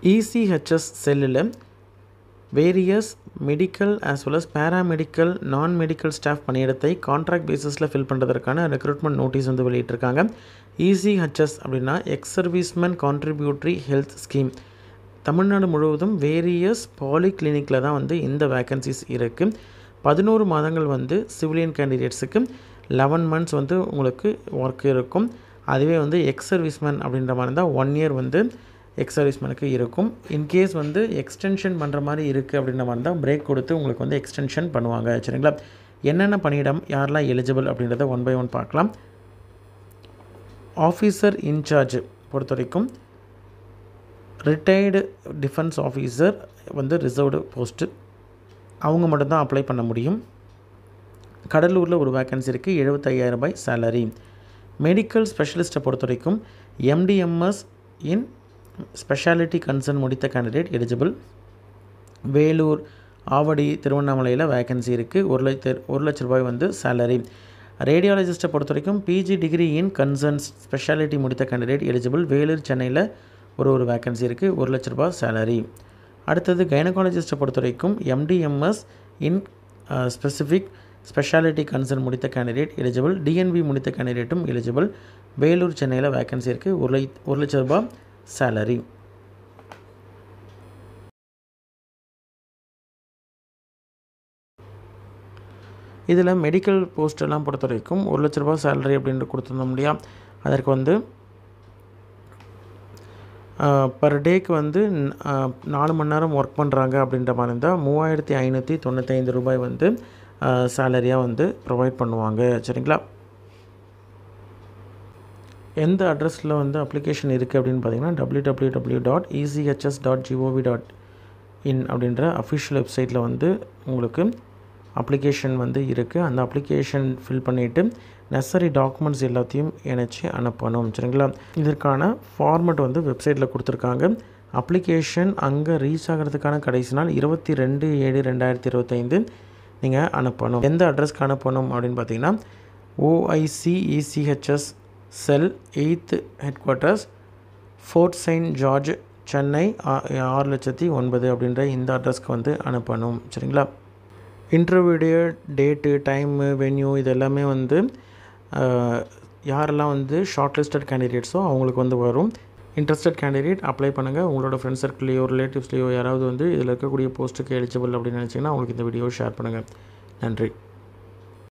ECHS செல்லில் various medical as well as paramedical non medical staff பணியிடத்தை contract பேசிஸில் fill பண்ணுறதுக்கான ரெக்ரூட்மெண்ட் நோட்டீஸ் வந்து வெளியிட்டிருக்காங்க. ECHS அப்படின்னா ex serviceman contributory health scheme. Tamil Nadu முழுவதும் வேரியஸ் பாலிகிளினிக்கில் தான் வந்து இந்த வேக்கன்சிஸ் இருக்குது. 11 மாதங்கள் வந்து சிவிலியன் கேண்டிடேட்ஸுக்கு, 11 மந்த்ஸ் வந்து உங்களுக்கு ஒர்க் இருக்கும். அதுவே வந்து எக்ஸ் சர்வீஸ்மேன் அப்படின்ற மாதிரி இருந்தால் 1 இயர் வந்து எக்ஸ் சர்வீஸ்மேனுக்கு இருக்கும். இன்கேஸ் வந்து எக்ஸ்டென்ஷன் பண்ணுற மாதிரி இருக்குது அப்படின்ற மாதிரி இருந்தால் பிரேக் கொடுத்து உங்களுக்கு வந்து எக்ஸ்டென்ஷன் பண்ணுவாங்க. சரிங்களா? என்னென்ன பணியிடம், யாரெல்லாம் எலிஜிபிள் அப்படின்றத 1 by 1 பார்க்கலாம். ஆஃபீஸர் இன்சார்ஜ் பொறுத்த வரைக்கும் ரிட்டையர்டு டிஃபென்ஸ் ஆஃபீஸர் வந்து ரிசர்வ்டு போஸ்ட்டு, அவங்க மட்டும்தான் அப்ளை பண்ண முடியும். கடலூரில் ஒரு வேக்கன்சி இருக்குது, 75,000 ரூபாய் சேலரி. மெடிக்கல் ஸ்பெஷலிஸ்ட்டை பொறுத்த வரைக்கும் MDMS இன் ஸ்பெஷாலிட்டி கன்சர்ன் முடித்த கேண்டிடேட் எலிஜிபிள். வேலூர், ஆவடி, திருவண்ணாமலையில் வேக்கன்சி இருக்குது, 1 லட்ச ரூபாய் வந்து சேலரி. ரேடியாலஜிஸ்ட்டை பொறுத்த வரைக்கும் PG degree in concerns speciality முடித்த கேண்டிடேட் எலிஜிபிள். வேலூர், சென்னையில் ஒரு வேக்கன்சி இருக்குது, 1 லட்ச ரூபாய் சேலரி. அடுத்தது கைனகாலஜிஸ்ட்டை பொறுத்த வரைக்கும் MDMS இன் ஸ்பெசிஃபிக் ஸ்பெஷாலிட்டி கன்சர்ன் முடித்த கேண்டிடேட் எலிஜிபிள். DNB முடித்த கேண்டிடேட்டும் எலிஜிபிள். வேலூர், சென்னையில் வேக்கன்சி இருக்குது, 1 லட்ச ரூபாய் சேலரி. இதில் மெடிக்கல் போஸ்டெல்லாம் பொறுத்த வரைக்கும் 1 லட்ச ரூபாய் சேலரி அப்படின்ட்டு கொடுத்துருந்தோம் இல்லையா, அதற்கு வந்து பர் டேக்கு வந்து 4 மணி நேரம் ஒர்க் பண்ணுறாங்க அப்படின்ற மாதிரி இருந்தால் 3,595 ரூபாய் வந்து சேலரியாக வந்து ப்ரொவைட் பண்ணுவாங்க. சரிங்களா? எந்த அட்ரஸில் வந்து அப்ளிகேஷன் இருக்குது அப்படின்னு பார்த்தீங்கன்னா www.echs.gov.in அப்படின்ற அஃபிஷியல் வெப்சைட்டில் வந்து உங்களுக்கு அப்ளிகேஷன் வந்து இருக்குது. அந்த அப்ளிகேஷன் ஃபில் பண்ணிவிட்டு நெசசரி டாக்குமெண்ட்ஸ் எல்லாத்தையும் இணைச்சி அனுப்பணும். சரிங்களா? இதற்கான ஃபார்மெட் வந்து வெப்சைட்டில் கொடுத்துருக்காங்க. அப்ளிகேஷன் அங்கே ரீச் ஆகிறதுக்கான கடைசி நாள் 22/7/2025 நீங்கள் அனுப்பணும். எந்த அட்ரஸ்க்கு அனுப்பணும் அப்படின்னு பார்த்தீங்கன்னா OIC ECHS cell 8th headquarters, fort saint George, Chennai 6,09,000 அப்படின்ற இந்த அட்ரஸ்க்கு வந்து அனுப்பணும். சரிங்களா? இன்டர்வியூடைய டேட்டு, டைமு, வென்யூ இது எல்லாமே வந்து யாரெல்லாம் வந்து ஷார்ட் லிஸ்டட் கேண்டிடேட்ஸோ அவங்களுக்கு வந்து வரும். இன்ட்ரெஸ்டட் கேண்டிடேட் அப்ளை பண்ணுங்கள். உங்களோட ஃப்ரெண்ட்ஸ் சர்க்கிள்லையோ ரிலேட்டிவ்ஸ்லையோ யாராவது வந்து இதில் இருக்கக்கூடிய போஸ்ட்டுக்கு எலிஜிபிள் அப்படின்னு நினச்சிங்கன்னா அவங்களுக்கு இந்த வீடியோ ஷேர் பண்ணுங்கள். நன்றி.